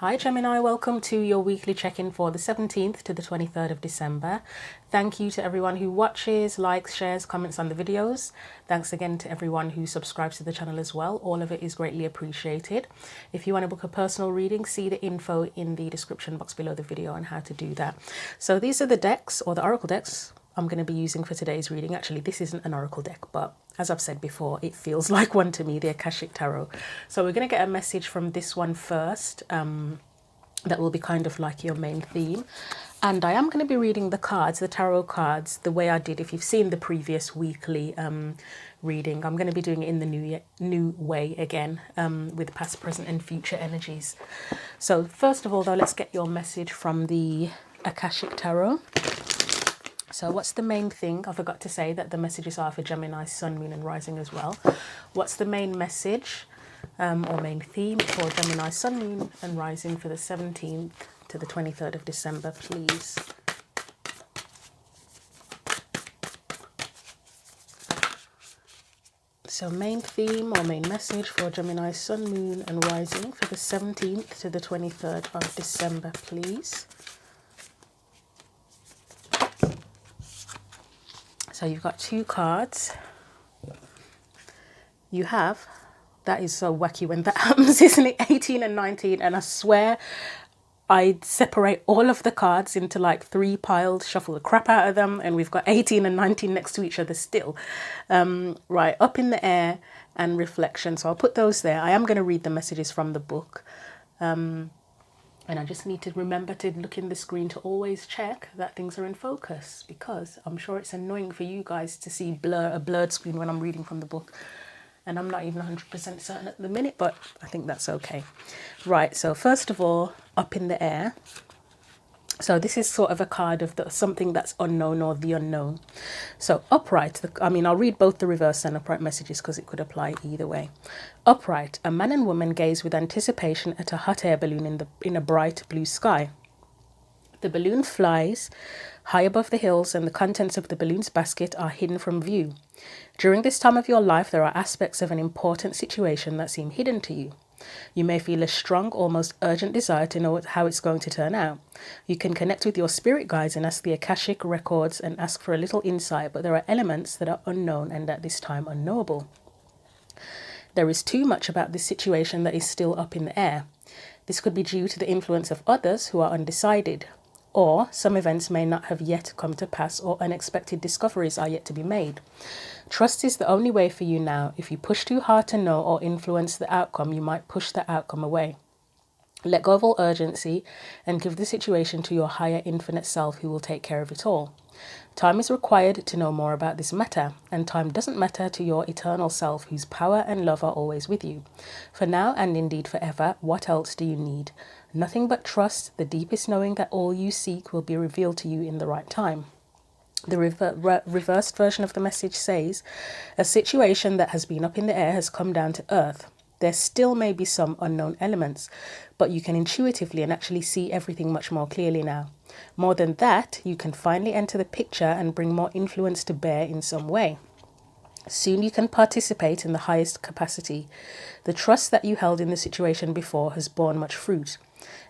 Hi Gemini, welcome to your weekly check-in for the 17th to the 23rd of December. Thank you to everyone who watches, likes, shares, comments on the videos. Thanks again to everyone who subscribes to the channel as well. All of it is greatly appreciated. If you want to book a personal reading, see the info in the description box below the video on how to do that. So these are the decks, or the oracle decks, I'm going to be using for today's reading. Actually, this isn't an oracle deck, but as I've said before, it feels like one to me, the Akashic Tarot. So we're going to get a message from this one first. That will be kind of like your main theme. And I am going to be reading the cards, the tarot cards, the way I did. If you've seen the previous weekly reading, I'm going to be doing it in the new way again, with past, present and future energies. So first of all, though, let's get your message from the Akashic Tarot. So what's the main thing? I forgot to say that the messages are for Gemini, Sun, Moon and Rising as well. What's the main message or main theme for Gemini, Sun, Moon and Rising for the 17th to the 23rd of December, please? So main theme or main message for Gemini, Sun, Moon and Rising for the 17th to the 23rd of December, please. So you've got two cards. You have, that is so wacky when that happens, isn't it? 18 and 19. And I swear I'd separate all of the cards into like 3 piles, shuffle the crap out of them. And we've got 18 and 19 next to each other still. Right, up in the air and reflection. So I'll put those there. I am going to read the messages from the book. And I just need to remember to look in the screen to always check that things are in focus, because I'm sure it's annoying for you guys to see a blurred screen when I'm reading from the book. And I'm not even 100% certain at the minute, but I think that's okay. Right, so first of all, up in the air. So this is sort of a card of something that's unknown or the unknown. So upright, I'll read both the reverse and upright messages because it could apply either way. Upright, a man and woman gaze with anticipation at a hot air balloon in a bright blue sky. The balloon flies high above the hills and the contents of the balloon's basket are hidden from view. During this time of your life, there are aspects of an important situation that seem hidden to you. You may feel a strong, almost urgent desire to know how it's going to turn out. You can connect with your spirit guides and ask the Akashic records and ask for a little insight, but there are elements that are unknown and at this time unknowable. There is too much about this situation that is still up in the air. This could be due to the influence of others who are undecided, or some events may not have yet come to pass, or unexpected discoveries are yet to be made. Trust is the only way for you now. If you push too hard to know or influence the outcome, you might push the outcome away. Let go of all urgency and give the situation to your higher infinite self, who will take care of it all. Time is required to know more about this matter, and time doesn't matter to your eternal self, whose power and love are always with you. For now and indeed forever, what else do you need? Nothing but trust, the deepest knowing that all you seek will be revealed to you in the right time. The reversed version of the message says, a situation that has been up in the air has come down to earth. There still may be some unknown elements, but you can intuitively and actually see everything much more clearly now. More than that, you can finally enter the picture and bring more influence to bear in some way. Soon you can participate in the highest capacity. The trust that you held in the situation before has borne much fruit.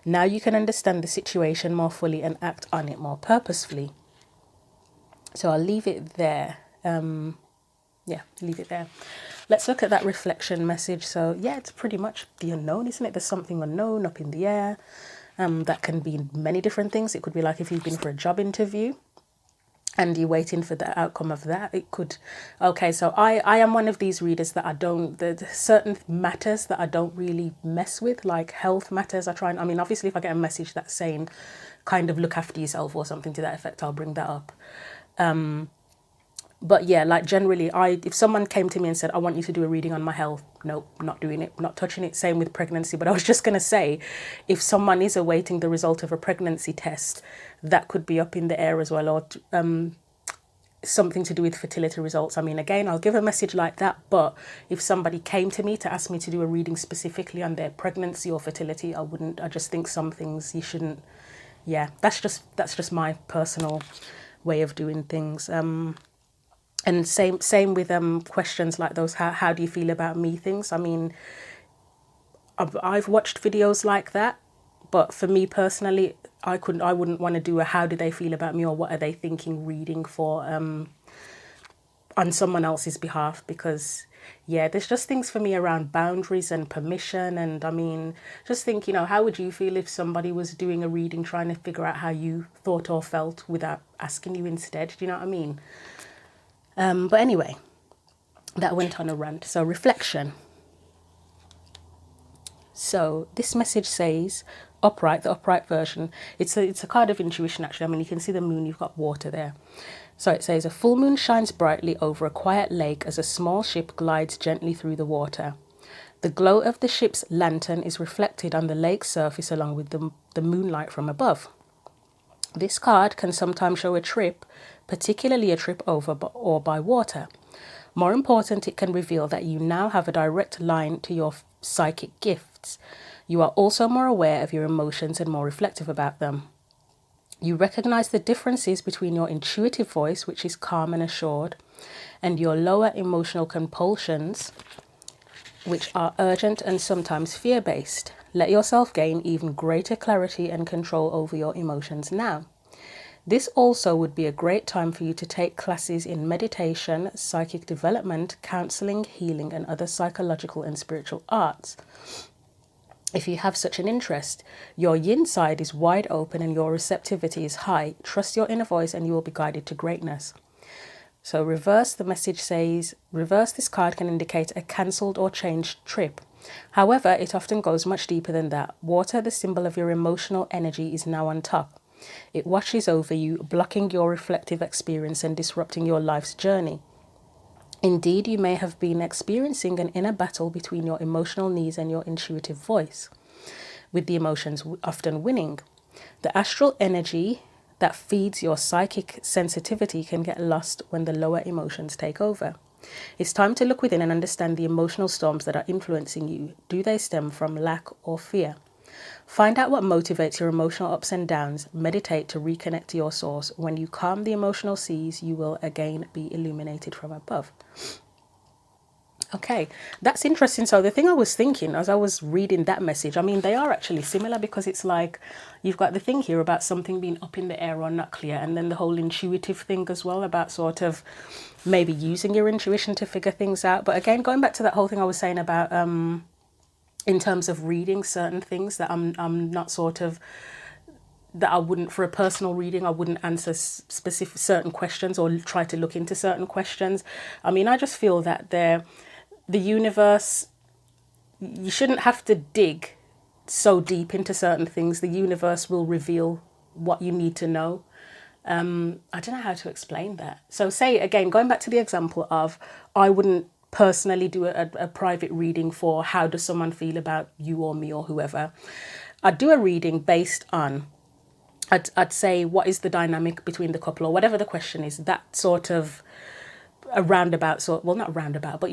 Now you can understand the situation more fully and act on it more purposefully. So I'll leave it there. Leave it there. Let's look at that reflection message. So yeah, it's pretty much the unknown, isn't it? There's something unknown up in the air. That can be many different things. It could be like if you've been for a job interview and you're waiting for the outcome of that. It could, okay, so I am one of these readers that there's certain matters that I don't really mess with, like health matters. Obviously if I get a message that's saying kind of look after yourself or something to that effect, I'll bring that up. But yeah, like generally, if someone came to me and said, I want you to do a reading on my health, nope, not doing it, not touching it. Same with pregnancy. But I was just going to say, if someone is awaiting the result of a pregnancy test, that could be up in the air as well, or something to do with fertility results. Again, I'll give a message like that. But if somebody came to me to ask me to do a reading specifically on their pregnancy or fertility, I wouldn't. I just think some things you shouldn't. Yeah, that's just my personal way of doing things. And same with questions like those. How do you feel about me? Things. I've watched videos like that, But for me personally, I wouldn't want to do a how do they feel about me or what are they thinking reading for on someone else's behalf, because yeah, there's just things for me around boundaries and permission. And I mean, just think, how would you feel if somebody was doing a reading trying to figure out how you thought or felt without asking you instead? Do you know what I mean? But anyway, that went on a rant. So reflection. So this message says upright, the upright version. It's a card of intuition, actually. I mean, you can see the moon, you've got water there. So it says, a full moon shines brightly over a quiet lake as a small ship glides gently through the water. The glow of the ship's lantern is reflected on the lake's surface along with the moonlight from above. This card can sometimes show a trip, particularly a trip over or by water. More important, it can reveal that you now have a direct line to your psychic gifts. You are also more aware of your emotions and more reflective about them. You recognize the differences between your intuitive voice, which is calm and assured, and your lower emotional compulsions, which are urgent and sometimes fear-based. Let yourself gain even greater clarity and control over your emotions now. This also would be a great time for you to take classes in meditation, psychic development, counseling, healing, and other psychological and spiritual arts. If you have such an interest, your yin side is wide open and your receptivity is high. Trust your inner voice and you will be guided to greatness. So reverse, the message says, reverse, this card can indicate a cancelled or changed trip. However, it often goes much deeper than that. Water, the symbol of your emotional energy, is now on top. It washes over you, blocking your reflective experience and disrupting your life's journey. Indeed, you may have been experiencing an inner battle between your emotional needs and your intuitive voice, with the emotions often winning. The astral energy that feeds your psychic sensitivity can get lost when the lower emotions take over. It's time to look within and understand the emotional storms that are influencing you. Do they stem from lack or fear? Find out what motivates your emotional ups and downs. Meditate to reconnect to your source. When you calm the emotional seas, you will again be illuminated from above. Okay, that's interesting. So the thing I was thinking as I was reading that message, I mean, they are actually similar, because it's like you've got the thing here about something being up in the air or not clear, and then the whole intuitive thing as well about sort of maybe using your intuition to figure things out. But again, going back to that whole thing I was saying about in terms of reading certain things that I'm not sort of, that I wouldn't, for a personal reading, I wouldn't answer specific certain questions or try to look into certain questions. I mean, I just feel that the universe, you shouldn't have to dig so deep into certain things. The universe will reveal what you need to know. I don't know how to explain that. So say, again, going back to the example of, I wouldn't personally do a private reading for how does someone feel about you or me or whoever. I'd do a reading based on, I'd say, what is the dynamic between the couple, or whatever the question is, that sort of a roundabout sort, well, not roundabout, but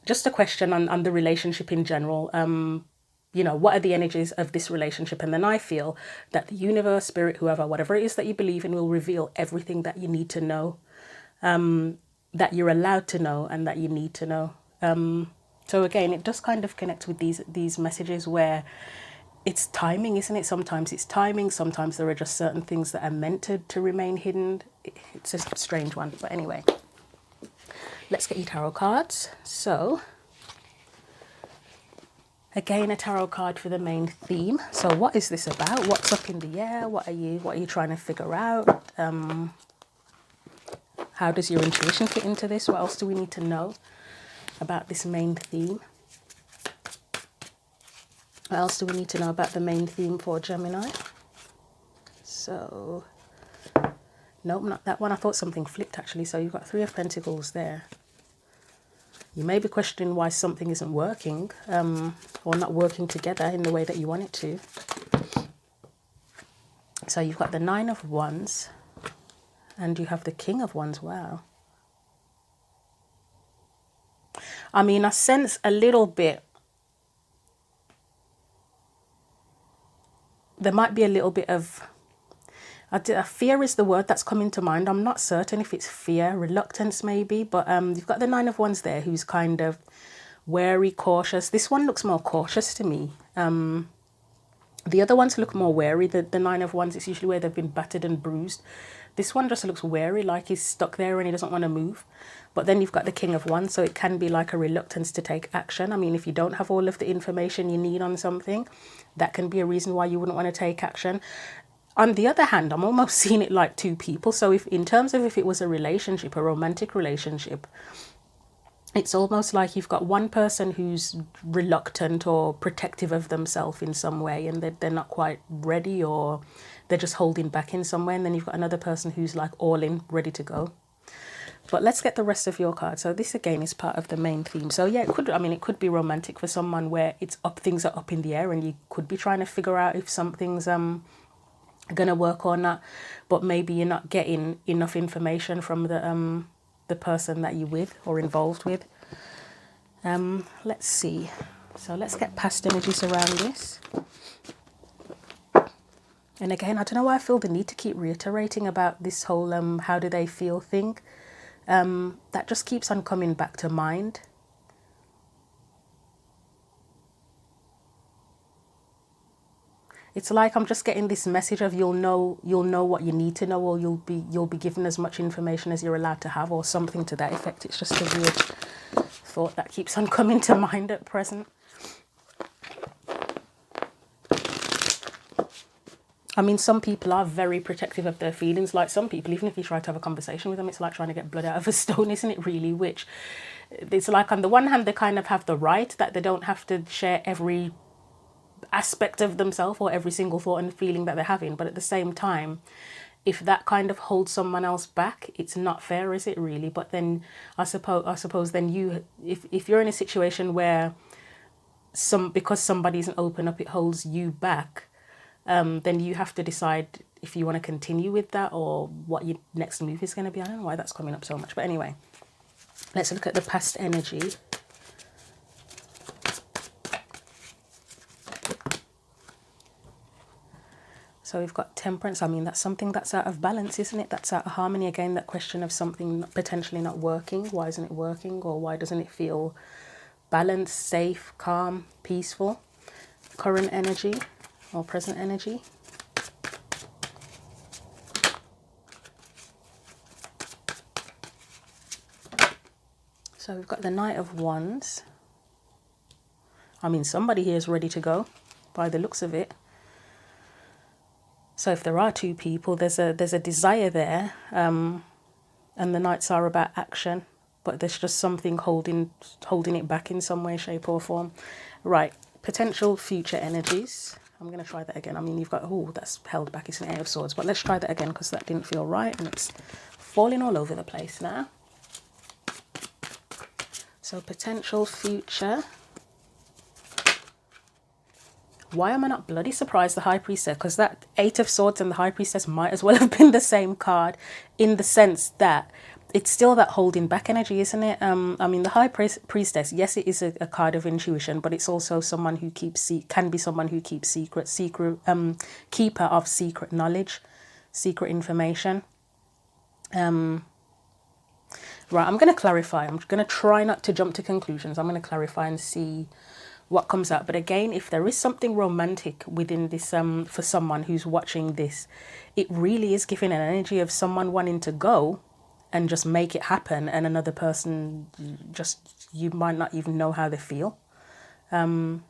just a question on the relationship in general. What are the energies of this relationship? And then I feel that the universe, spirit, whoever, whatever it is that you believe in, will reveal everything that you need to know, that you're allowed to know and that you need to know. So again, it does kind of connect with these messages where it's timing, isn't it? Sometimes it's timing, sometimes there are just certain things that are meant to remain hidden. It's a strange one, but anyway. Let's get your tarot cards. So, again, a tarot card for the main theme. So what is this about? What's up in the air? What are you trying to figure out? How does your intuition fit into this? What else do we need to know about this main theme? What else do we need to know about the main theme for Gemini? So, nope, not that one. I thought something flipped actually. So you've got Three of Pentacles there. You may be questioning why something isn't working, or not working together in the way that you want it to. So you've got the Nine of Wands, and you have the King of Wands. Wow. I mean, I sense a little bit, there might be a little bit of, fear is the word that's coming to mind. I'm not certain if it's fear, reluctance maybe, but you've got the Nine of Wands there, who's kind of wary, cautious. This one looks more cautious to me. The other ones look more wary. The Nine of Wands, it's usually where they've been battered and bruised. This one just looks wary, like he's stuck there and he doesn't want to move. But then you've got the King of Wands, so it can be like a reluctance to take action. I mean, if you don't have all of the information you need on something, that can be a reason why you wouldn't want to take action. On the other hand, I'm almost seeing it like two people. So if in terms of if it was a relationship, a romantic relationship, it's almost like you've got one person who's reluctant or protective of themselves in some way, and they're not quite ready, or they're just holding back in some way. And then you've got another person who's like all in, ready to go. But let's get the rest of your card. So this again is part of the main theme. So yeah, it could be romantic for someone where it's up, things are up in the air, and you could be trying to figure out if something's gonna work or not. But maybe you're not getting enough information from the person that you're with or involved with. Let's see. So let's get past energies around this. And again, I don't know why I feel the need to keep reiterating about this whole how do they feel thing. That just keeps on coming back to mind. It's like I'm just getting this message of you'll know what you need to know, or you'll be given as much information as you're allowed to have, or something to that effect. It's just a weird thought that keeps on coming to mind at present. I mean, some people are very protective of their feelings. Like some people, even if you try to have a conversation with them, it's like trying to get blood out of a stone, isn't it really? Which it's like on the one hand, they kind of have the right that they don't have to share every aspect of themselves or every single thought and feeling that they're having. But at the same time, if that kind of holds someone else back, it's not fair, is it really? But then I suppose then you, if you're in a situation where because somebody isn't open up, it holds you back, then you have to decide if you want to continue with that or what your next move is going to be. I don't know why that's coming up so much, but anyway, let's look at the past energy. So we've got Temperance. I mean, that's something that's out of balance, isn't it? That's out of harmony. Again, that question of something potentially not working. Why isn't it working? Or why doesn't it feel balanced, safe, calm, peaceful? Current energy or present energy. So we've got the Knight of Wands. I mean, somebody here is ready to go by the looks of it. So if there are two people, there's a desire there, and the Knights are about action, but there's just something holding it back in some way, shape or form. Right, potential future energies. I'm going to try that again. I mean, you've got, oh, that's held back. It's an Eight of Swords, but let's try that again because that didn't feel right, and it's falling all over the place now. So potential future. Why am I not bloody surprised the High Priestess? Because that Eight of Swords and the High Priestess might as well have been the same card, in the sense that it's still that holding back energy, isn't it? I mean, the High Priestess, yes, it is a card of intuition, but it's also someone who can be someone who keeps keeper of secret knowledge, secret information. Right, I'm going to clarify. I'm going to try not to jump to conclusions. I'm going to clarify and see what comes out. But again, if there is something romantic within this, for someone who's watching this, it really is giving an energy of someone wanting to go and just make it happen, and another person just, you might not even know how they feel. But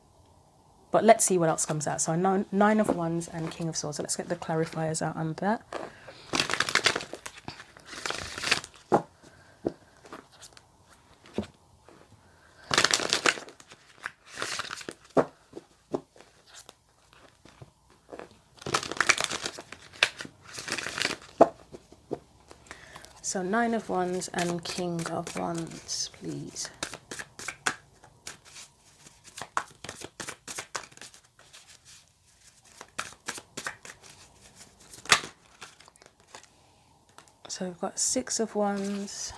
let's see what else comes out. So Nine of Wands and King of Swords. So let's get the clarifiers out on that. So Nine of Wands and King of Wands, please. So we've got Six of Wands.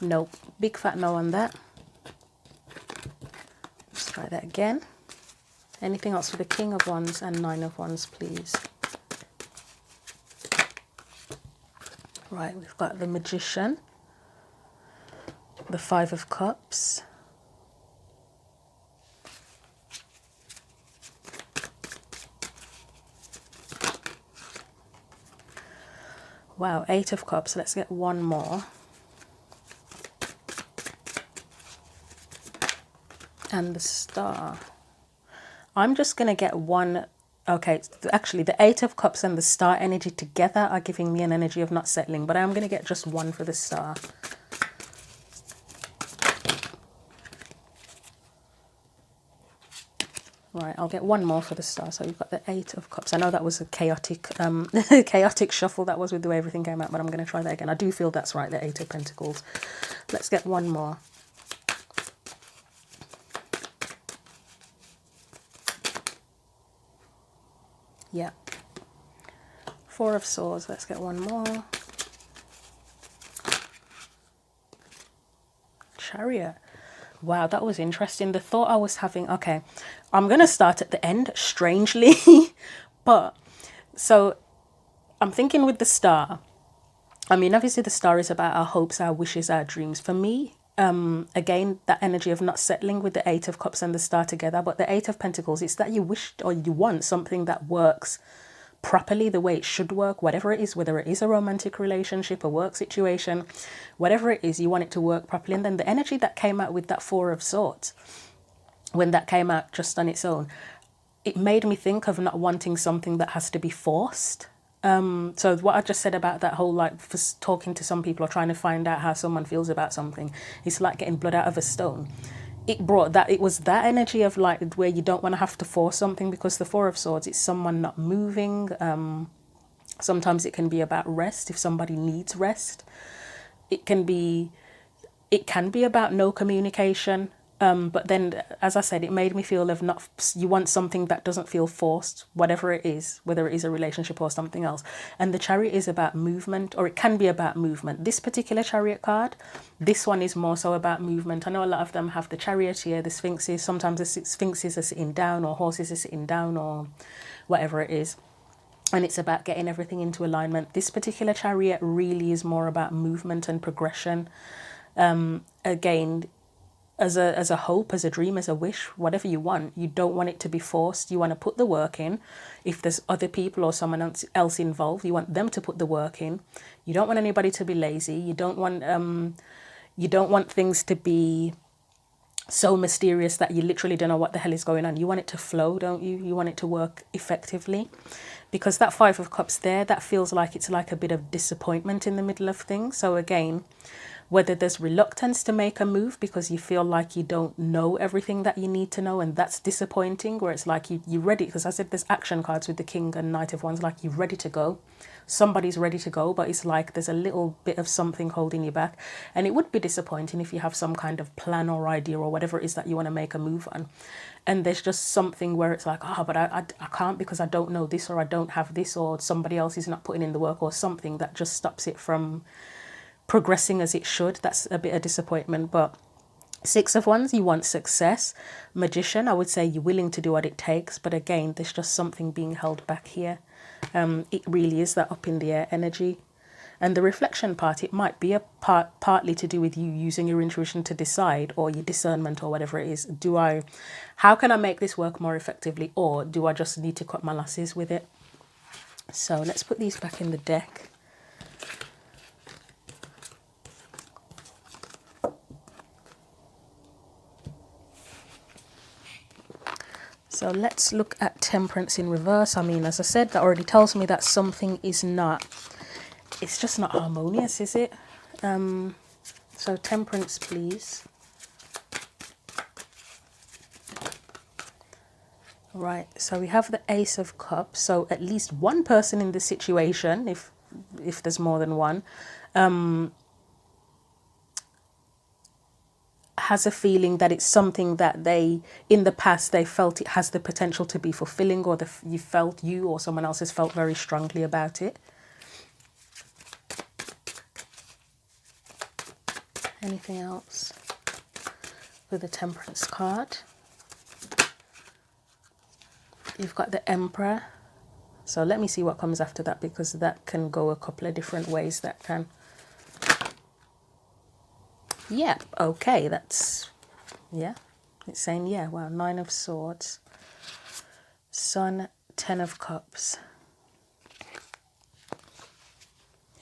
Nope, big fat no on that. Let's try that again. Anything else for the King of Wands and Nine of Wands, please. Right, we've got the Magician, the Five of Cups, Wow, 8 of Cups. Let's get one more. And the Star. I'm just going to get one. Okay, actually the 8 of Cups and the Star energy together are giving me an energy of not settling, but I'm going to get just one for the Star. Right, I'll get one more for the Star. So you've got the 8 of Cups. I know that was a chaotic chaotic shuffle that was with the way everything came out, but I'm going to try that again. I do feel that's right, the 8 of Pentacles. Let's get one more. Yeah. 4 of Swords. Let's get one more. Chariot. Wow, that was interesting. The thought I was having, okay, I'm going to start at the end, strangely. But, so, I'm thinking with the Star. I mean, obviously the Star is about our hopes, our wishes, our dreams. For me, again, that energy of not settling with the 8 of Cups and the Star together. But the 8 of Pentacles, it's that you wish or you want something that works properly the way it should work, whatever it is, whether it is a romantic relationship, a work situation, whatever it is, you want it to work properly. And then the energy that came out with that 4 of Swords, when that came out just on its own, it made me think of not wanting something that has to be forced. So what I just said about that whole, like, for talking to some people or trying to find out how someone feels about something, it's like getting blood out of a stone. It brought that, it was that energy of like where you don't want to have to force something, because the 4 of Swords, it's someone not moving. Sometimes it can be about rest if somebody needs rest. It can be about no communication. But then, as I said, it made me feel of not, you want something that doesn't feel forced, whatever it is, whether it is a relationship or something else. And the Chariot is about movement, or it can be about movement. This particular Chariot card, this one is more so about movement. I know a lot of them have the Charioteer, the Sphinxes. Sometimes the Sphinxes are sitting down, or horses are sitting down, or whatever it is. And it's about getting everything into alignment. This particular Chariot really is more about movement and progression. Again, as a hope, as a dream, as a wish, whatever you want, you don't want it to be forced. You want to put the work in. If there's other people or someone else involved, you want them to put the work in. You don't want anybody to be lazy. You don't want things to be so mysterious that you literally don't know what the hell is going on. You want it to flow, don't you? You want it to work effectively. Because that 5 of Cups there, that feels like it's like a bit of disappointment in the middle of things. So again, whether there's reluctance to make a move because you feel like you don't know everything that you need to know, and that's disappointing, where it's like you're ready, because I said there's action cards with the King and Knight of Wands, like you're ready to go. Somebody's ready to go, but it's like there's a little bit of something holding you back. And it would be disappointing if you have some kind of plan or idea or whatever it is that you want to make a move on, and there's just something where it's like, but I can't because I don't know this, or I don't have this, or somebody else is not putting in the work, or something that just stops it from progressing as it should. That's a bit of disappointment. But 6 of Wands, you want success. Magician, I would say you're willing to do what it takes, but again, there's just something being held back here. It really is that up in the air energy. And the reflection part, it might be a partly to do with you using your intuition to decide, or your discernment, or whatever it is. How can I make this work more effectively, or do I just need to cut my losses with it? So let's put these back in the deck. So let's look at Temperance in reverse. I mean, as I said, that already tells me that something is not, it's just not harmonious, is it? So Temperance, please. Right, so we have the Ace of Cups. So at least one person in this situation, if there's more than one, has a feeling that it's something that they, in the past, they felt it has the potential to be fulfilling, or you or someone else has felt very strongly about it. Anything else with the Temperance card? You've got the Emperor. So let me see what comes after that, because that can go a couple of different ways. That can. Yeah, okay, that's, yeah, it's saying, yeah, wow, 9 of Swords, Sun, 10 of Cups.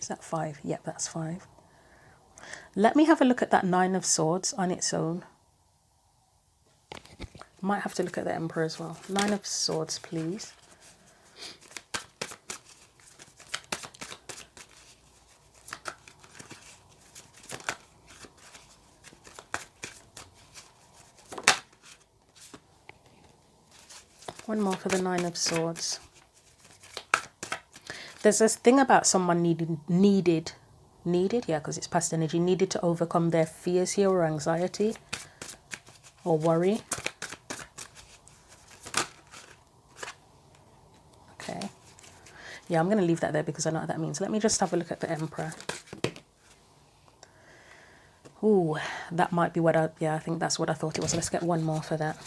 Is that 5? Yep, that's 5. Let me have a look at that 9 of Swords on its own. Might have to look at the Emperor as well. 9 of Swords, please. One more for the 9 of Swords. There's this thing about someone needed, yeah, because it's past energy, needed to overcome their fears here, or anxiety, or worry. Okay. Yeah, I'm going to leave that there because I know what that means. Let me just have a look at the Emperor. Ooh, that might be what I think that's what I thought it was. Let's get one more for that.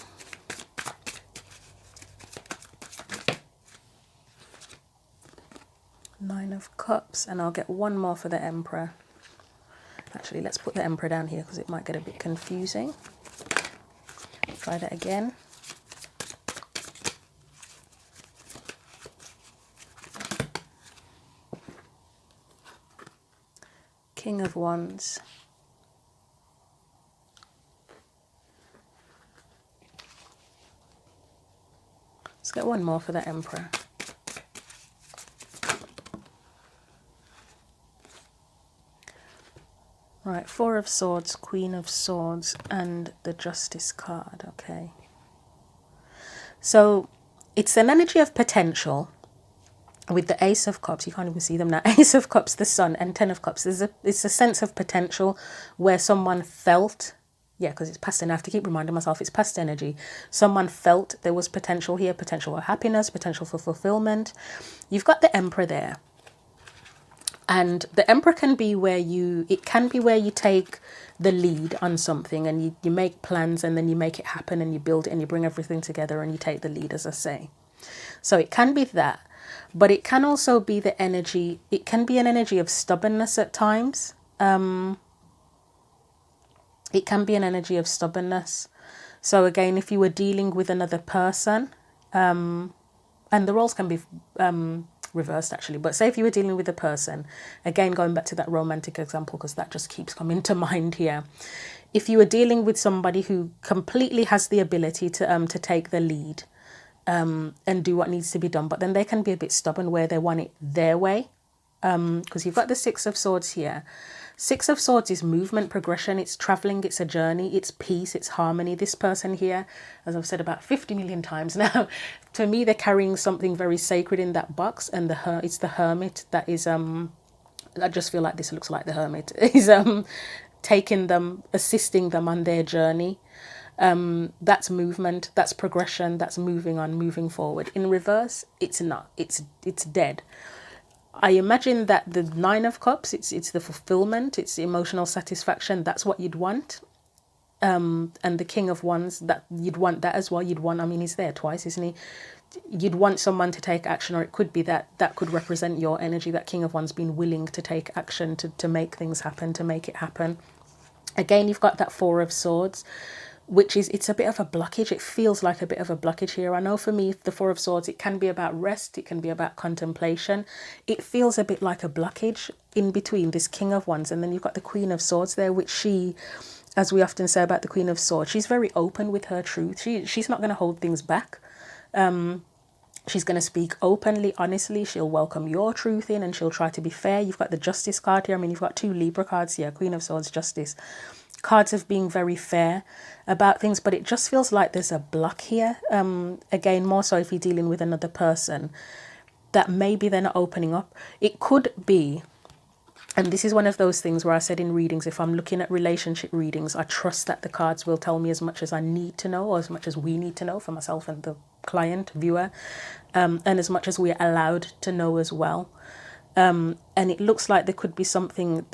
Nine of Cups, and I'll get one more for the Emperor. Actually, let's put the Emperor down here because it might get a bit confusing. Try that again. King of Wands. Let's get one more for the Emperor. Right, 4 of Swords, Queen of Swords, and the Justice card. Okay. So it's an energy of potential with the Ace of Cups. You can't even see them now. Ace of Cups, the Sun, and 10 of Cups. It's a sense of potential where someone felt, yeah, because it's past, and I have to keep reminding myself it's past energy. Someone felt there was potential here, potential for happiness, potential for fulfillment. You've got the Emperor there. And the Emperor can be where you take the lead on something, and you make plans, and then you make it happen, and you build it, and you bring everything together, and you take the lead, as I say. So it can be that, but it can also be the energy, it can be an energy of stubbornness at times. It can be an energy of stubbornness. So again, if you were dealing with another person, and the roles can be reversed actually, but say if you were dealing with a person, again going back to that romantic example because that just keeps coming to mind here, if you were dealing with somebody who completely has the ability to take the lead and do what needs to be done, but then they can be a bit stubborn where they want it their way, because you've got the 6 of Swords here. 6 of Swords is movement, progression, it's traveling, it's a journey, it's peace, it's harmony. This person here, as I've said about 50 million times now, to me they're carrying something very sacred in that box, and it's the Hermit that is I just feel like this looks like the Hermit is taking them, assisting them on their journey. That's movement, that's progression, that's moving on, moving forward. In reverse, it's not, it's dead. I imagine that the 9 of Cups, it's the fulfillment, it's the emotional satisfaction. That's what you'd want. And the King of Wands, that you'd want that as well. You'd want, I mean, he's there twice, isn't he? You'd want someone to take action, or it could be that could represent your energy, that King of Wands being willing to take action, to make things happen, to make it happen. Again, you've got that 4 of Swords, which is, it's a bit of a blockage. It feels like a bit of a blockage here. I know for me, the 4 of Swords, it can be about rest. It can be about contemplation. It feels a bit like a blockage in between this King of Wands. And then you've got the Queen of Swords there, which she, as we often say about the Queen of Swords, she's very open with her truth. She's not going to hold things back. She's going to speak openly, honestly. She'll welcome your truth in, and she'll try to be fair. You've got the Justice card here. I mean, you've got 2 Libra cards here, Queen of Swords, Justice. Cards of being very fair about things, but it just feels like there's a block here. Again, more so if you're dealing with another person, that maybe they're not opening up. It could be, and this is one of those things where I said in readings, if I'm looking at relationship readings, I trust that the cards will tell me as much as I need to know, or as much as we need to know for myself and the client, viewer, and as much as we're allowed to know as well. And it looks like there could be something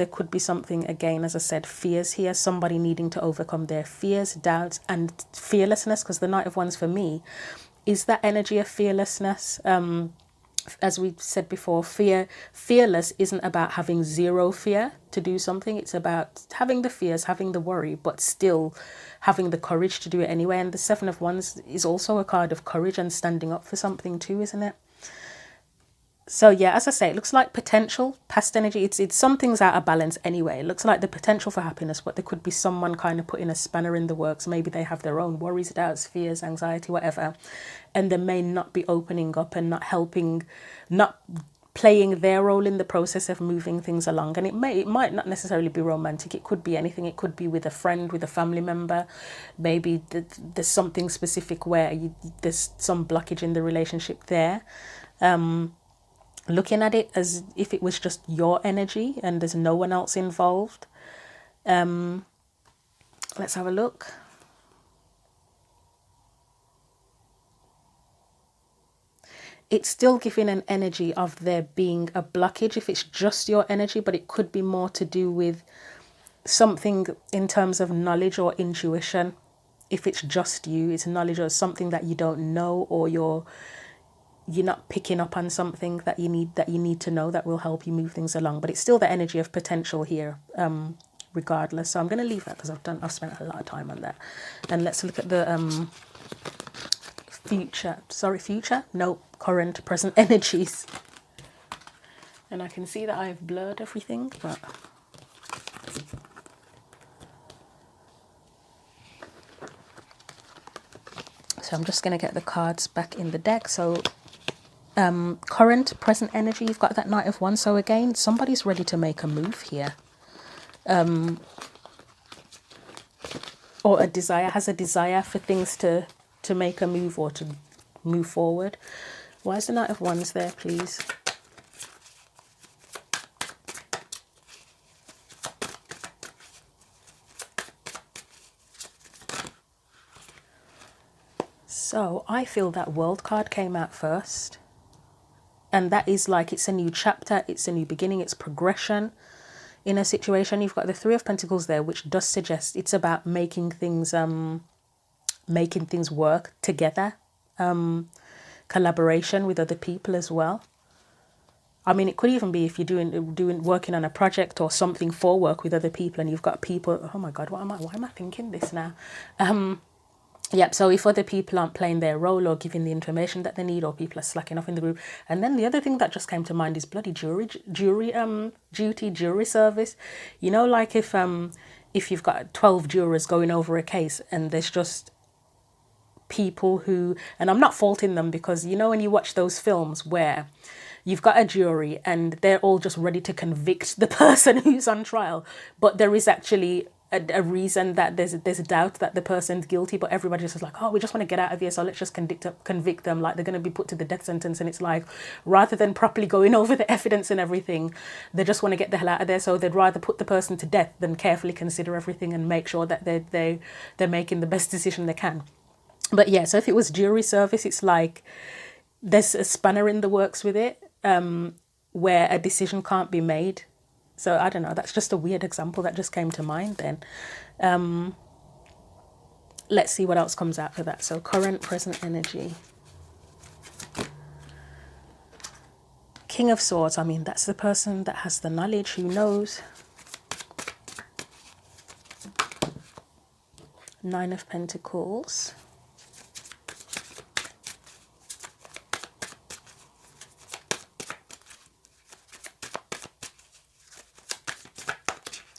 again, as I said, fears here, somebody needing to overcome their fears, doubts, and fearlessness, because the Knight of Wands for me is that energy of fearlessness. As we said before, fearless isn't about having zero fear to do something. It's about having the fears, having the worry, but still having the courage to do it anyway. And the 7 of 7 of Wands is also a card of courage and standing up for something too, isn't it? So yeah, as I say, it looks like potential past energy. It's some things out of balance anyway. It looks like the potential for happiness, but there could be someone kind of putting a spanner in the works. Maybe they have their own worries, doubts, fears, anxiety, whatever, and they may not be opening up and not helping, not playing their role in the process of moving things along. And it might not necessarily be romantic. It could be anything. It could be with a friend, with a family member. Maybe there's something specific where there's some blockage in the relationship there. Looking at it as if it was just your energy and there's no one else involved. Let's have a look. It's still giving an energy of there being a blockage if it's just your energy, but it could be more to do with something in terms of knowledge or intuition. If it's just you, it's knowledge or something that you don't know, or you're not picking up on something that you need to know that will help you move things along. But it's still the energy of potential here, regardless. So I'm going to leave that because I've spent a lot of time on that. And let's look at the current, present energies. And I can see that I've blurred everything, but so I'm just going to get the cards back in the deck. So current, present energy, you've got that Knight of Wands. So again, somebody's ready to make a move here. Or has a desire for things to make a move or to move forward. Why is the Knight of Wands there, please? So I feel that World card came out first. And that is like, it's a new chapter, it's a new beginning, it's progression. In a situation, you've got the Three of Pentacles there, which does suggest it's about making things work together. Collaboration with other people as well. I mean, it could even be if you're working on a project or something for work with other people, and you've got people. Oh my God, why am I thinking this now? Yep, so if other people aren't playing their role or giving the information that they need, or people are slacking off in the group. And then the other thing that just came to mind is bloody jury service. You know, like if you've got 12 jurors going over a case and there's just people who, and I'm not faulting them, because you know when you watch those films where you've got a jury and they're all just ready to convict the person who's on trial, but there is actually a reason that there's a doubt that the person's guilty, but everybody's just like, oh, we just want to get out of here, so let's just convict them, like they're going to be put to the death sentence. And it's like, rather than properly going over the evidence and everything, they just want to get the hell out of there, so they'd rather put the person to death than carefully consider everything and make sure that they're making the best decision they can. But yeah, so if it was jury service, it's like there's a spanner in the works with it, where a decision can't be made. So I don't know, that's just a weird example that just came to mind then. Let's see what else comes out for that. So current, present energy. King of Swords, I mean, that's the person that has the knowledge, who knows. Nine of Pentacles.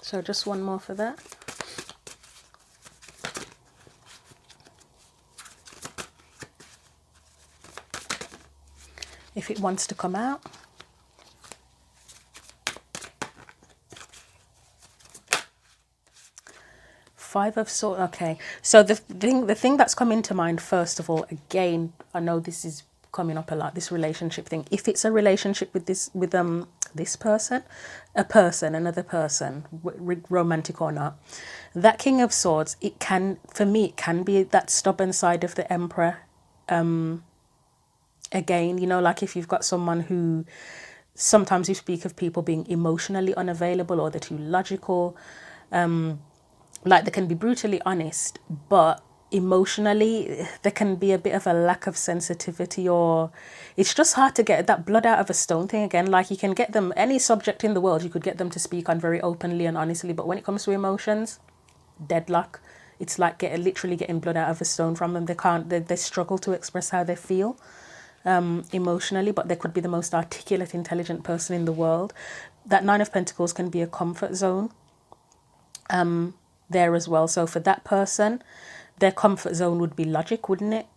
So just one more for that. If it wants to come out. Five of Swords. Okay. So the thing that's coming to mind, first of all, again, I know this is coming up a lot, this relationship thing. If it's a relationship with this person, another person, romantic or not, that King of Swords, it can be that stubborn side of the Emperor. Again, you know, like if you've got someone who, sometimes you speak of people being emotionally unavailable, or they're too logical, like they can be brutally honest, but emotionally there can be a bit of a lack of sensitivity, or it's just hard to get that blood out of a stone thing again. Like you can get them, any subject in the world, you could get them to speak on very openly and honestly, but when it comes to emotions, deadlock. It's like literally getting blood out of a stone from them. They struggle to express how they feel. emotionally, but they could be the most articulate, intelligent person in the world. That Nine of Pentacles can be a comfort zone there as well. So for that person, their comfort zone would be logic, wouldn't it?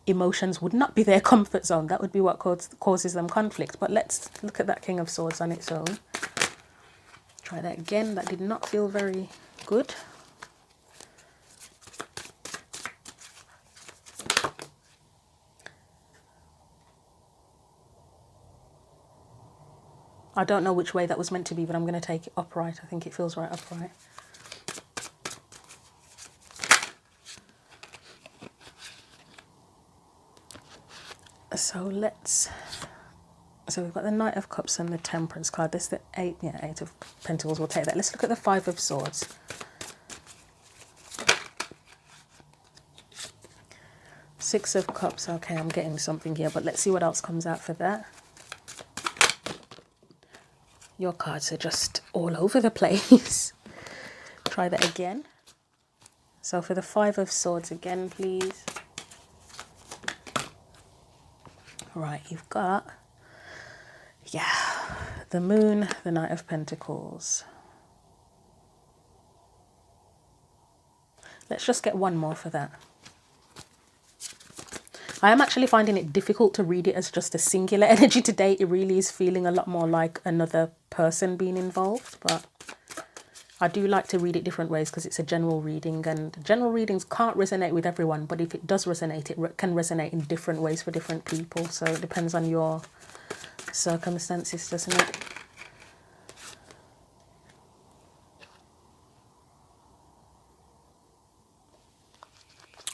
Emotions would not be their comfort zone. That would be what causes them conflict. But let's look at that King of Swords on its own. Try that again. That did not feel very good. I don't know which way that was meant to be, but I'm going to take it upright. I think it feels right upright. So we've got the Knight of Cups and the Temperance card. This is the Eight of Pentacles. We'll take that. Let's look at the Five of Swords. Six of Cups. Okay, I'm getting something here, but let's see what else comes out for that. Your cards are just all over the place. Try that again. So for the Five of Swords again, please. Right, you've got, the Moon, the Knight of Pentacles. Let's just get one more for that. I am actually finding it difficult to read it as just a singular energy today. It really is feeling a lot more like another person being involved, but I do like to read it different ways because it's a general reading, and general readings can't resonate with everyone, but if it does resonate, it can resonate in different ways for different people. So it depends on your circumstances, doesn't it?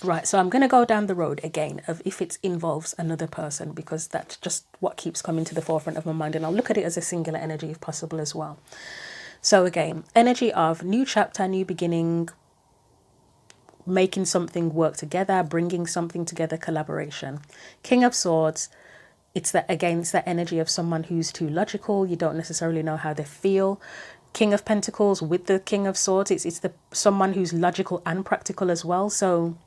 Right, so I'm going to go down the road again of if it involves another person, because that's just what keeps coming to the forefront of my mind, and I'll look at it as a singular energy if possible as well. So again, energy of new chapter, new beginning, making something work together, bringing something together, collaboration. King of Swords, it's that energy of someone who's too logical. You don't necessarily know how they feel. King of Pentacles with the King of Swords, it's someone who's logical and practical as well. So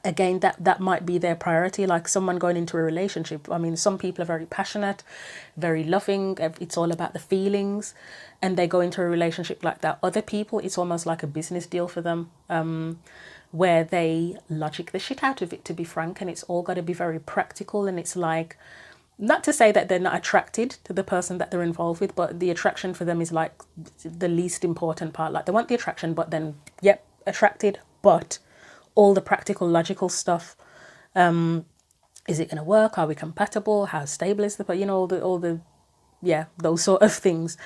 again, that might be their priority, like someone going into a relationship. I mean, some people are very passionate, very loving. It's all about the feelings, and they go into a relationship like that. Other people, it's almost like a business deal for them, where they logic the shit out of it, to be frank, and it's all got to be very practical. And it's like, not to say that they're not attracted to the person that they're involved with, but the attraction for them is like the least important part. Like they want the attraction, but then, yep, attracted, but all the practical, logical stuff. Is it going to work? Are we compatible? How stable is the, all the, those sort of things.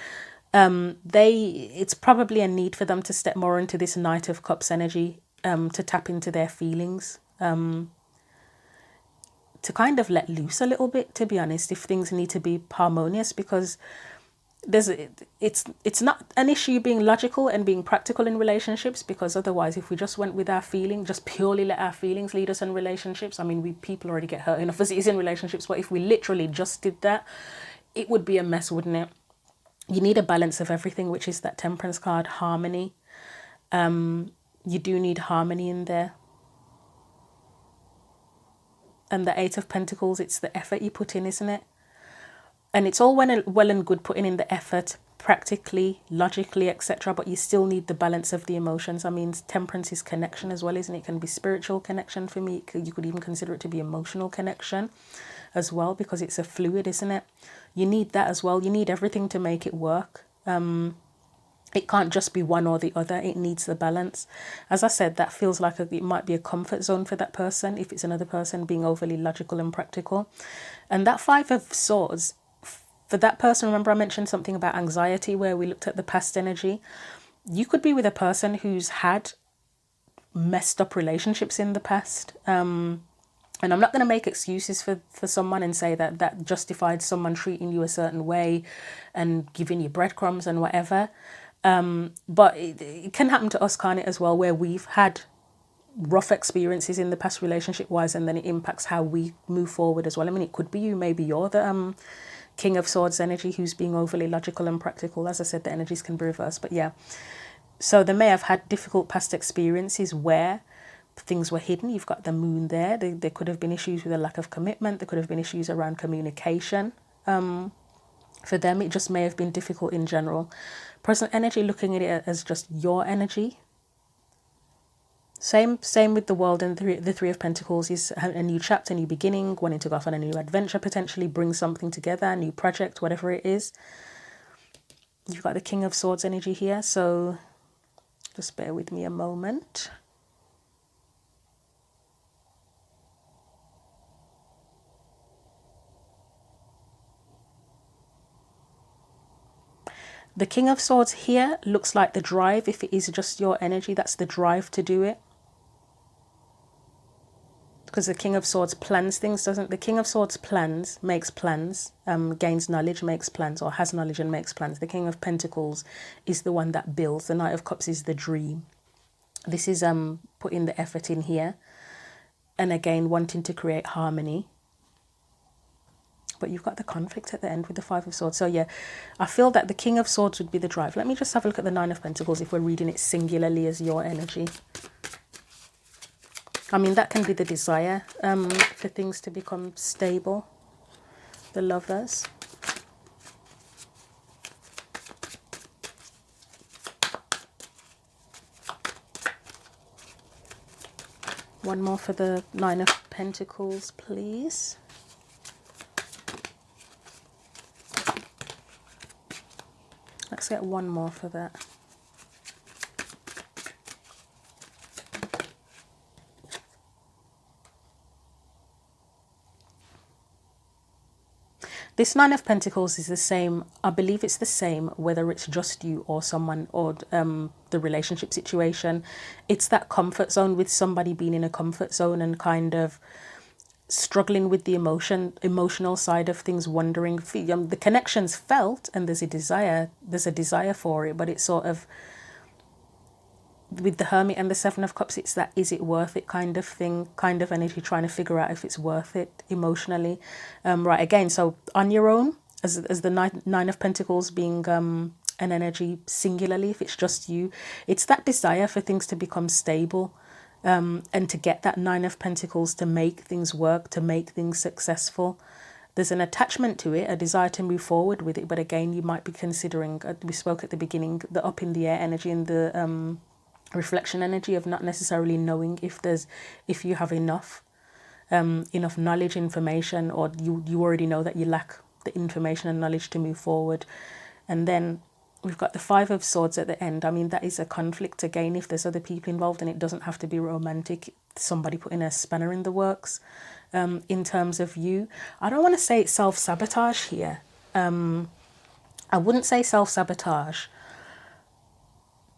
It's probably a need for them to step more into this Knight of Cups energy, to tap into their feelings, to kind of let loose a little bit, to be honest, if things need to be harmonious, because it's not an issue being logical and being practical in relationships, because otherwise, if we just went with our feeling, just purely let our feelings lead us in relationships, I mean, people already get hurt enough as it is in relationships, but if we literally just did that, it would be a mess, wouldn't it? You need a balance of everything, which is that Temperance card, harmony. You do need harmony in there. And the Eight of Pentacles, it's the effort you put in, isn't it? And it's all well and good putting in the effort, practically, logically, etc. But you still need the balance of the emotions. I mean, Temperance is connection as well, isn't it? It can be spiritual connection for me. You could even consider it to be emotional connection as well, because it's a fluid, isn't it? You need that as well. You need everything to make it work. It can't just be one or the other. It needs the balance. As I said, that feels like it might be a comfort zone for that person if it's another person being overly logical and practical. And that Five of Swords, for that person, remember I mentioned something about anxiety where we looked at the past energy. You could be with a person who's had messed up relationships in the past. And I'm not going to make excuses for someone and say that justified someone treating you a certain way and giving you breadcrumbs and whatever. But it can happen to us, can't it, as well, where we've had rough experiences in the past relationship-wise, and then it impacts how we move forward as well. I mean, it could be you, maybe you're the King of Swords energy who's being overly logical and practical. As I said, the energies can be reversed, but yeah. So they may have had difficult past experiences where things were hidden. You've got the moon there. There could have been issues with a lack of commitment. There could have been issues around communication. For them, it just may have been difficult in general. Present energy, looking at it as just your energy. Same with the world, and the Three of Pentacles is a new chapter, new beginning, wanting to go off on a new adventure, potentially bring something together, a new project, whatever it is. You've got the King of Swords energy here, so just bear with me a moment. The King of Swords here looks like the drive. If it is just your energy, that's the drive to do it. Because the King of Swords plans things, doesn't the King of Swords plans, makes plans, gains knowledge, makes plans, or has knowledge and makes plans. The King of Pentacles is the one that builds. The Knight of Cups is the dream. This is putting the effort in here, and again wanting to create harmony. But you've got the conflict at the end with the Five of Swords. So yeah, I feel that the King of Swords would be the drive. Let me just have a look at the Nine of Pentacles if we're reading it singularly as your energy. I mean, that can be the desire for things to become stable. The Lovers. One more for the Nine of Pentacles, please. Let's get one more for that. This Nine of Pentacles is the same, I believe it's the same, whether it's just you or someone, or the relationship situation. It's that comfort zone, with somebody being in a comfort zone and kind of struggling with the emotional side of things, wondering, the connection's felt and there's a desire for it, but it's sort of, with the Hermit and the Seven of Cups, it's that is it worth it kind of thing, kind of energy, trying to figure out if it's worth it emotionally. Right, again, so on your own, as the Nine of Pentacles being an energy singularly, if it's just you, it's that desire for things to become stable, and to get that Nine of Pentacles to make things work, to make things successful. There's an attachment to it, a desire to move forward with it, but again, you might be considering, we spoke at the beginning, the up in the air energy and the reflection energy of not necessarily knowing if you have enough knowledge, information, or you already know that you lack the information and knowledge to move forward. And then we've got the Five of Swords at the end. I mean, that is a conflict again. If there's other people involved, and it doesn't have to be romantic, somebody putting a spanner in the works in terms of you. I don't want to say it's self-sabotage here. I wouldn't say self-sabotage.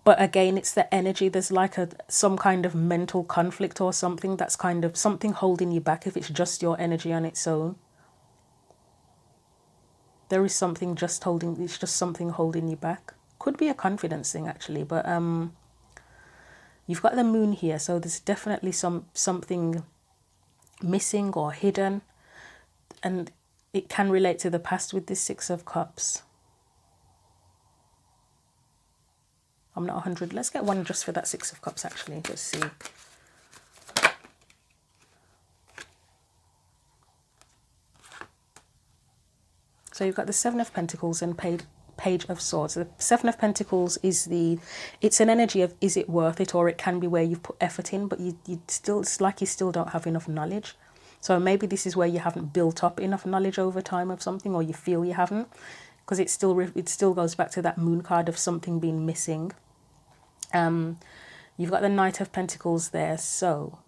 But again, it's the energy. There's like some kind of mental conflict or something that's kind of something holding you back if it's just your energy on its own. There is something it's just something holding you back. Could be a confidence thing actually, but you've got the Moon here, so there's definitely something missing or hidden, and it can relate to the past with this Six of Cups. I'm not 100. Let's get one just for that Six of Cups, actually. Let's see. So you've got the Seven of Pentacles and Page of Swords. The Seven of Pentacles is it's an energy of, is it worth it? Or it can be where you've put effort in, but it's like you still don't have enough knowledge. So maybe this is where you haven't built up enough knowledge over time of something, or you feel you haven't. Because it still goes back to that Moon card of something being missing. You've got the Knight of Pentacles there, so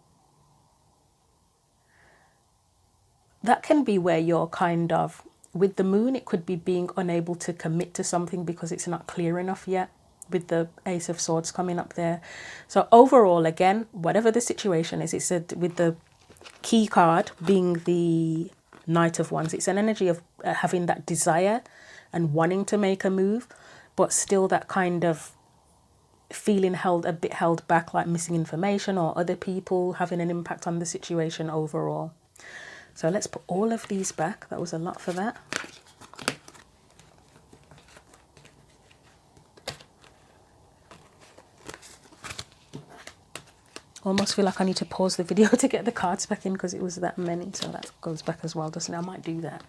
that can be where you're kind of, with the Moon, it could be being unable to commit to something because it's not clear enough yet, with the Ace of Swords coming up there. So overall, again, whatever the situation is, it's with the key card being the Knight of Wands, it's an energy of having that desire and wanting to make a move, but still that kind of feeling a bit held back, like missing information or other people having an impact on the situation overall. So let's put all of these back. That was a lot for that. Almost feel like I need to pause the video to get the cards back in because it was that many. So that goes back as well, doesn't it? I might do that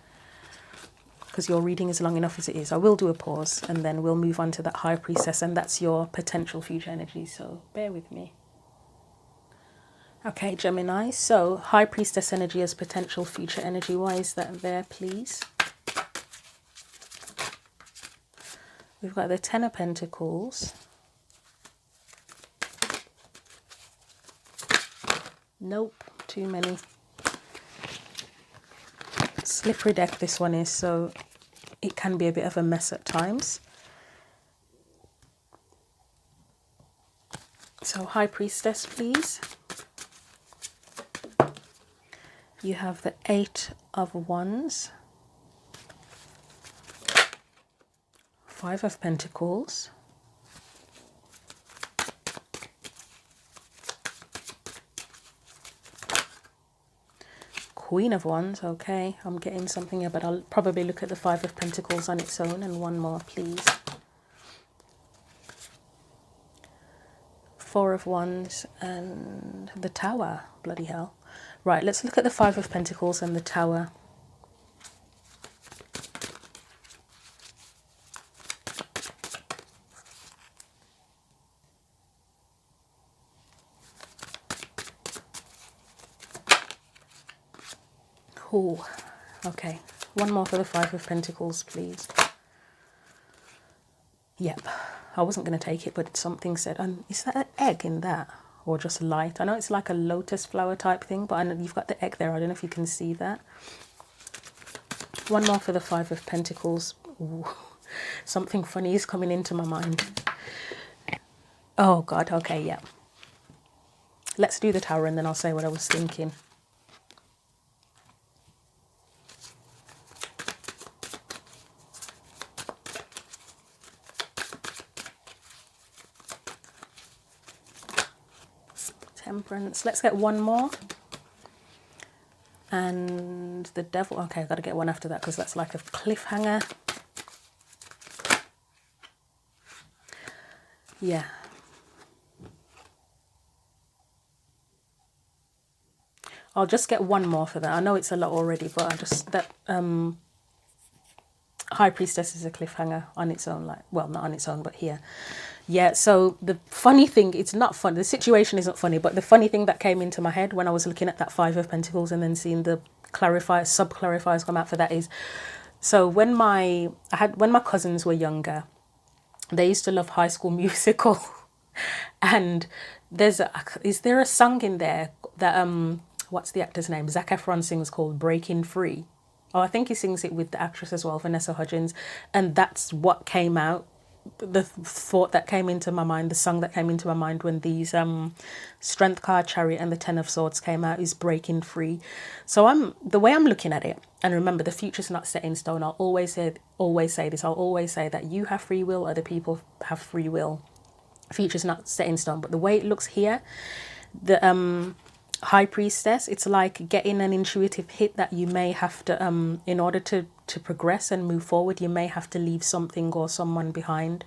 because your reading is long enough as it is. I will do a pause and then we'll move on to that High Priestess, and that's your potential future energy. So bear with me. Okay, Gemini. So High Priestess energy as potential future energy. Why is that there, please? We've got the Ten of Pentacles. Nope, too many. Slippery deck this one is, so it can be a bit of a mess at times. So High Priestess, please. You have the Eight of Wands. Five of Pentacles. Queen of Wands, okay, I'm getting something here, but I'll probably look at the Five of Pentacles on its own. And one more, please. Four of Wands and the Tower, bloody hell. Right, let's look at the Five of Pentacles and the Tower. Oh, okay. One more for the Five of Pentacles, please. Yep. I wasn't going to take it, but something said, is that an egg in that? Or just light? I know it's like a lotus flower type thing, but I know you've got the egg there. I don't know if you can see that. One more for the Five of Pentacles. Ooh, something funny is coming into my mind. Oh, God. Okay, yeah. Let's do the Tower and then I'll say what I was thinking. Temperance. Let's get one more. And the Devil. Okay, I've got to get one after that because that's like a cliffhanger. Yeah. I'll just get one more for that. I know it's a lot already, but I just, that High Priestess is a cliffhanger on its own, like, well, not on its own, but here. Yeah, so the funny thing, it's not funny, the situation isn't funny, but the funny thing that came into my head when I was looking at that Five of Pentacles and then seeing the clarifiers, sub-clarifiers come out for that is, so when my cousins were younger, they used to love High School Musical. And is there a song in there that, what's the actor's name? Zac Efron sings called Breaking Free. Oh, I think he sings it with the actress as well, Vanessa Hudgens. And that's what came out, the thought that came into my mind, the song that came into my mind when these Strength card, Chariot and the Ten of Swords came out is Breaking Free. So the way I'm looking at it, and remember the future's not set in stone, I'll always say this, I'll always say that you have free will, other people have free will. Future's not set in stone, but the way it looks here, the High Priestess, it's like getting an intuitive hit that you may have to, in order to progress and move forward, you may have to leave something or someone behind,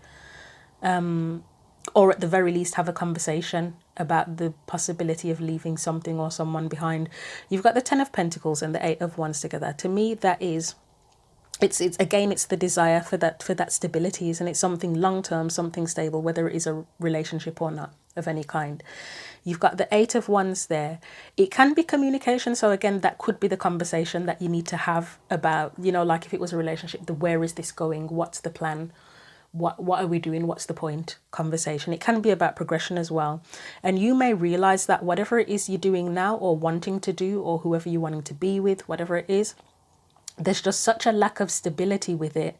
or at the very least have a conversation about the possibility of leaving something or someone behind. You've got the Ten of Pentacles and the Eight of Wands together. To me, that is, it's again, it's the desire for that stability, isn't it? Something long-term, something stable, whether it is a relationship or not of any kind. You've got the Eight of Wands there. It can be communication. So again, that could be the conversation that you need to have about, you know, like if it was a relationship, where is this going? What's the plan? What are we doing? What's the point? Conversation. It can be about progression as well. And you may realize that whatever it is you're doing now or wanting to do, or whoever you're wanting to be with, whatever it is, there's just such a lack of stability with it,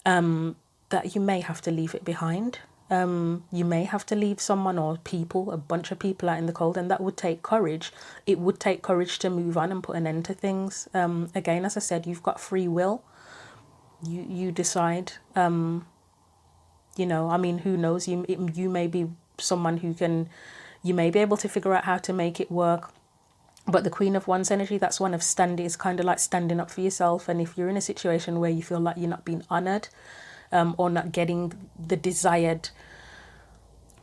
that you may have to leave it behind. You may have to leave someone or people, a bunch of people out in the cold, and that would take courage. It would take courage to move on and put an end to things. Again, as I said, you've got free will. You decide, you know, I mean, who knows? You may be someone you may be able to figure out how to make it work. But the Queen of Wands energy, that's one of standing, it's kind of like standing up for yourself. And if you're in a situation where you feel like you're not being honoured, or not getting the desired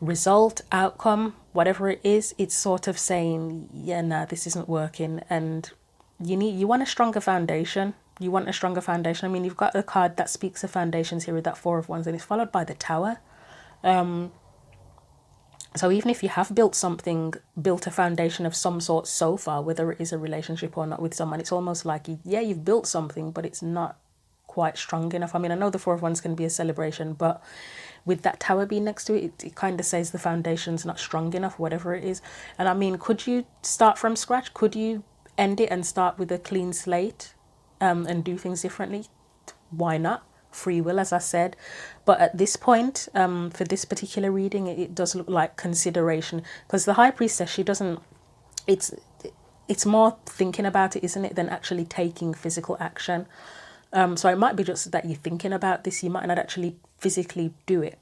result, outcome, whatever it is, it's sort of saying, yeah, nah, this isn't working, and you want a stronger foundation. You want a stronger foundation. I mean, you've got a card that speaks of foundations here with that Four of Wands, and it's followed by the Tower. So even if you have built something, built a foundation of some sort so far, whether it is a relationship or not with someone, it's almost like, yeah, you've built something, but it's not quite strong enough. I mean, I know the Four of Wands can be a celebration, but with that Tower being next to it, it kind of says the foundation's not strong enough, whatever it is. And I mean, could you start from scratch? Could you end it and start with a clean slate, and do things differently? Why not? Free will, as I said. But at this point, for this particular reading, it does look like consideration, because the High Priestess, she doesn't, it's more thinking about it, isn't it, than actually taking physical action. So it might be just that you're thinking about this, you might not actually physically do it.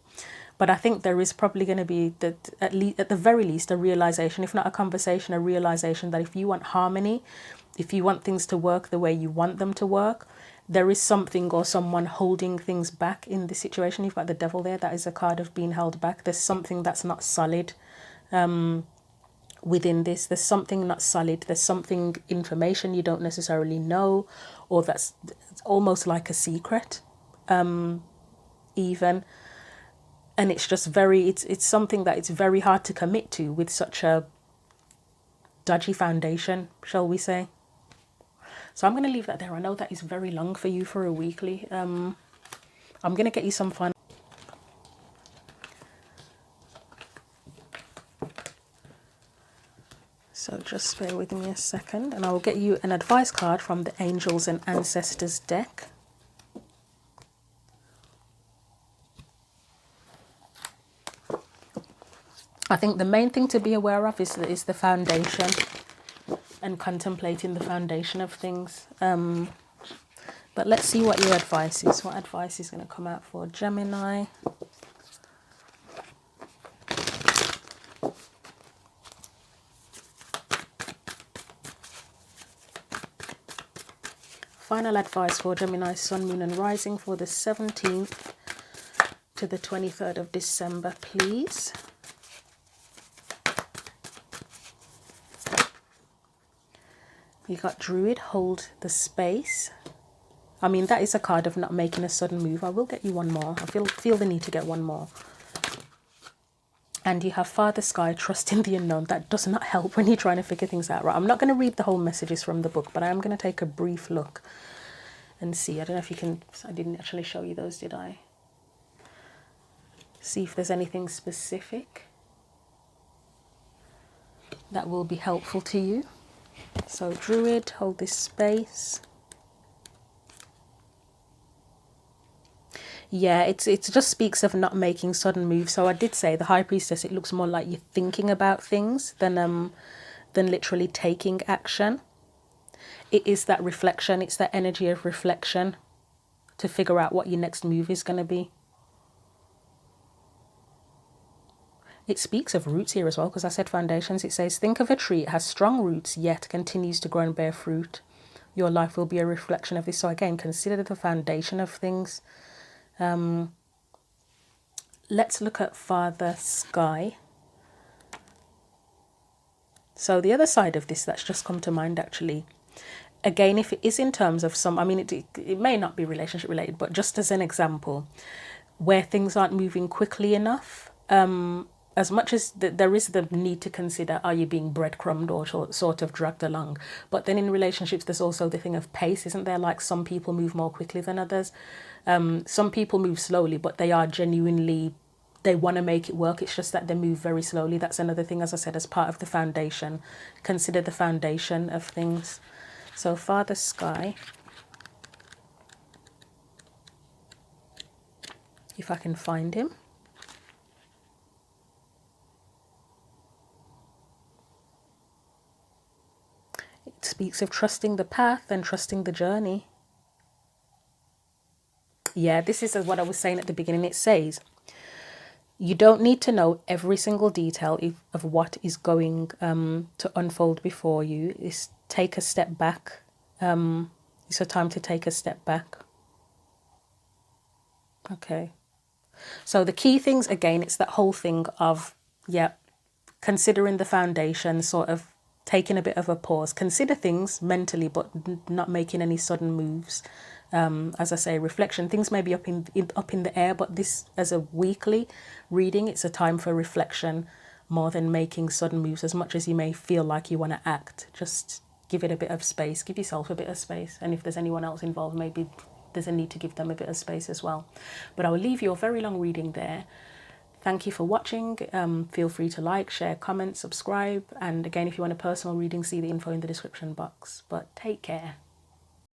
But I think there is probably going to be, that at the very least, a realization, if not a conversation, a realization that if you want harmony, if you want things to work the way you want them to work, there is something or someone holding things back in this situation. You've got the Devil there. That is a card of being held back. There's something that's not solid within this. There's something not solid. There's something, information you don't necessarily know, or that's almost like a secret, even. And it's just it's something that it's very hard to commit to with such a dodgy foundation, shall we say. So I'm going to leave that there. I know that is very long for you for a weekly. I'm going to get you some fun. So just bear with me a second, and I will get you an advice card from the Angels and Ancestors deck. I think the main thing to be aware of is the foundation, and contemplating the foundation of things. But let's see what your advice is. What advice is going to come out for Gemini? Final advice for Gemini, Sun, Moon and Rising for the 17th to the 23rd of December, please. You got Druid, hold the space. I mean, that is a card of not making a sudden move. I will get you one more. I feel the need to get one more. And you have Father Sky, trust in the unknown. That does not help when you're trying to figure things out. Right, I'm not going to read the whole messages from the book, but I am going to take a brief look and see. I don't know if you can, I didn't actually show you those, did I? See if there's anything specific that will be helpful to you. So Druid, hold this space. Yeah, it just speaks of not making sudden moves. So I did say the High Priestess, it looks more like you're thinking about things than literally taking action. It is that reflection. It's that energy of reflection to figure out what your next move is going to be. It speaks of roots here as well, because I said foundations. It says, think of a tree. It has strong roots, yet continues to grow and bear fruit. Your life will be a reflection of this. So again, consider the foundation of things. Let's look at Father Sky. So the other side of this that's just come to mind, actually, again, if it is in terms of some, I mean, it may not be relationship related, but just as an example, where things aren't moving quickly enough, as much as there is the need to consider, are you being breadcrumbed or sort of dragged along? But then in relationships, there's also the thing of pace, isn't there? Like some people move more quickly than others. Some people move slowly, but they are genuinely, they want to make it work. It's just that they move very slowly. That's another thing, as I said, as part of the foundation. Consider the foundation of things. So Father Sky, if I can find him. It speaks of trusting the path and trusting the journey. Yeah, this is what I was saying at the beginning. It says, you don't need to know every single detail of what is going to unfold before you. It's take a step back. It's a time to take a step back. Okay. So the key things, again, it's that whole thing of, yeah, considering the foundation, sort of taking a bit of a pause, consider things mentally, but not making any sudden moves. As I say, reflection, things may be up in the air, but this, as a weekly reading, it's a time for reflection more than making sudden moves. As much as you may feel like you want to act, just give it a bit of space, give yourself a bit of space. And if there's anyone else involved, maybe there's a need to give them a bit of space as well. But I will leave you a very long reading there. Thank you for watching. Feel free to like, share, comment, subscribe. And again, if you want a personal reading, see the info in the description box. But take care.